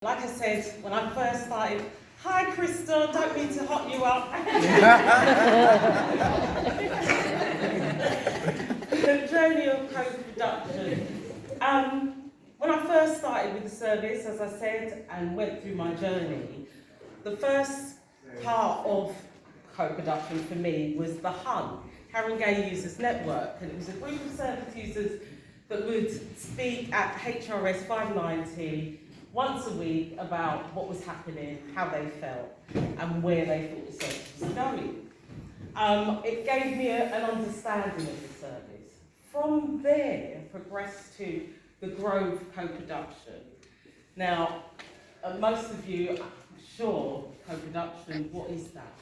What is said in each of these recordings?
Like I said, when I first started, hi Crystal, don't mean to hot you up. The journey of co-production. When I first started with the service, as I said, and went through my journey, the first part of co-production for me was the HUN, Haringey Users Network, and it was a group of service users that would speak at HRS 590 once a week about what was happening, how they felt, and where they thought the service was going. It gave me an understanding of the service. From there, progressed to the Grove co-production. Now, most of you, I'm sure, co-production, what is that?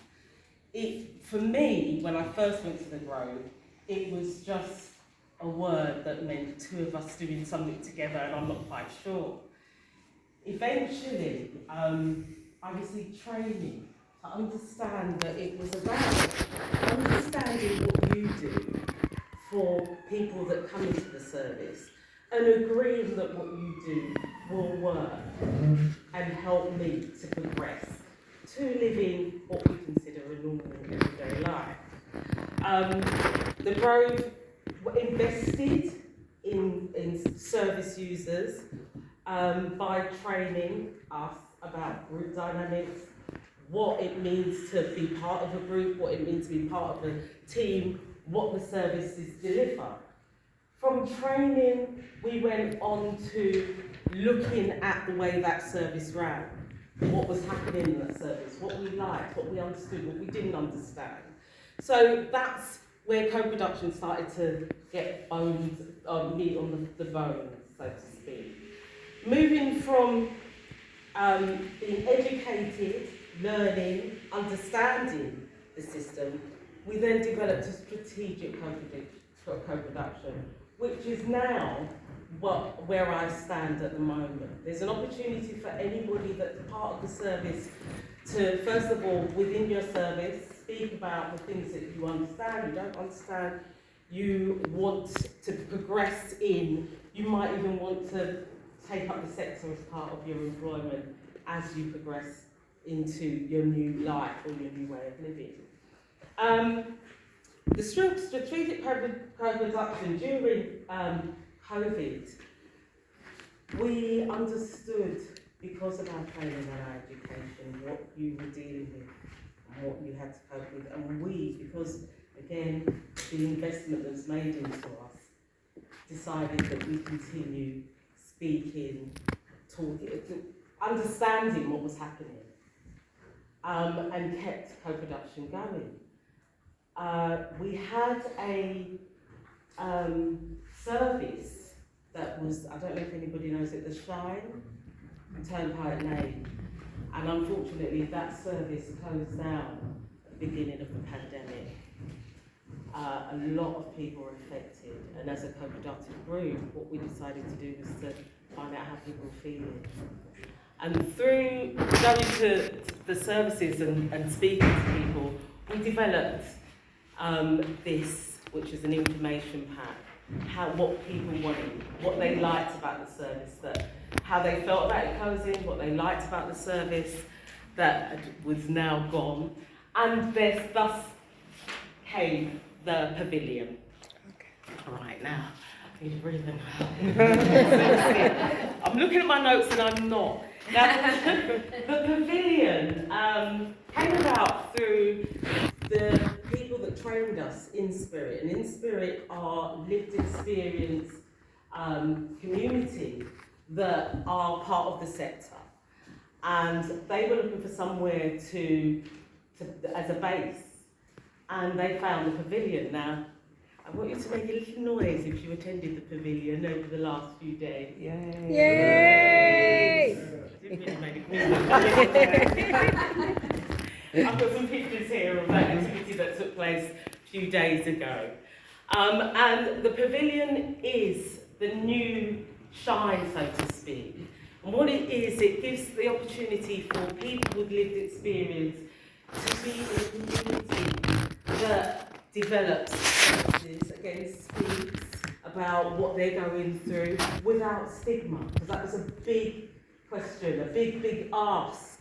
For me, when I first went to the Grove, it was just a word that meant two of us doing something together, and I'm not quite sure. Eventually, I received training to understand that it was about understanding what you do for people that come into the service and agreeing that what you do will work and help me to progress to living what we consider a normal everyday life. The Grove invested in service users by training us about group dynamics, what it means to be part of a group, what it means to be part of a team, what the services deliver. From training, we went on to looking at the way that service ran, what was happening in that service, what we liked, what we understood, what we didn't understand. So that's where co-production started to get meat on the bones, so to speak. Moving from being educated, learning, understanding the system, we then developed a strategic co-production, which is now where I stand at the moment. There's an opportunity for anybody that's part of the service to, first of all, within your service, speak about the things that you understand, you don't understand, you want to progress in, you might even want to take up the sector as part of your employment as you progress into your new life or your new way of living. The strategic co-production during COVID, we understood, because of our training and our education, what you were dealing with and what you had to cope with, and we, because again, the investment that's made into us, decided that we continue speaking, talking, understanding what was happening, and kept co-production going. We had a service that was, I don't know if anybody knows it, the Shine, Turnpike Lane, and unfortunately that service closed down at the beginning of the pandemic. A lot of people were affected, and as a co-productive group, what we decided to do was to find out how people were feeling. And through going to the services and speaking to people, we developed this, which is an information pack, what people wanted, what they liked about the service, how they felt about it closing, what they liked about the service that was now gone, and thus came the pavilion. Okay. Right now, I need to breathe in. I'm looking at my notes and I'm not. Now, the pavilion came about through the people that trained us in Spirit, and in Spirit are lived experience community that are part of the sector, and they were looking for somewhere to as a base, and they found the pavilion. Now, I want you to make a little noise if you attended the pavilion over the last few days. Yay! Yay! Didn't really make it. I've got some pictures here of that activity that took place a few days ago. And the pavilion is the new Shine, so to speak. And what it is, it gives the opportunity for people with lived experience to be in a community that develops services, again speaks about what they're going through without stigma, because that was a big question, a big ask.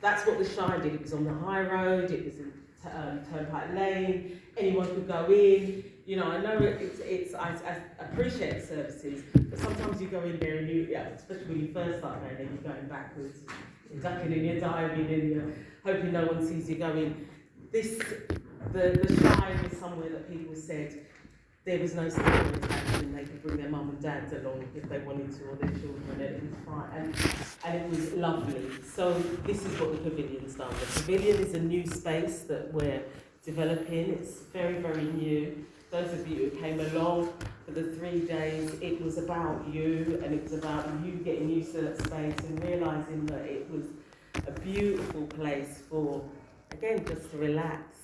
That's what the Shire did. It was on the high road, it was in Turnpike Lane, anyone could go in. You know, I know I appreciate the services, but sometimes you go in there and especially when you first start going in, you're going backwards, you're ducking and you're diving and you're hoping no one sees you going. The Shire was somewhere that people said there was no stigma attached and they could bring their mum and dads along if they wanted to, or their children, and it was fine. And it was lovely. So this is what the pavilion's done. The pavilion is a new space that we're developing. It's very, very new. Those of you who came along for the 3 days, it was about you, and it was about you getting used to that space and realising that it was a beautiful place for, again, just to relax.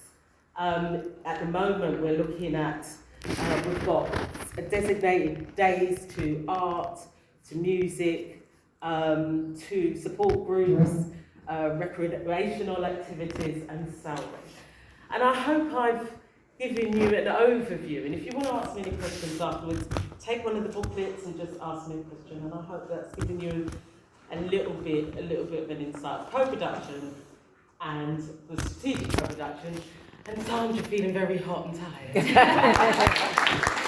At the moment, we're looking at, we've got designated days to art, to music, to support groups, recreational activities, and so on. And I hope I've given you an overview, and if you want to ask me any questions afterwards, take one of the booklets and just ask me a question, and I hope that's given you a little bit of an insight. Co-production and the strategic co-production, and Sandra feeling very hot and tired.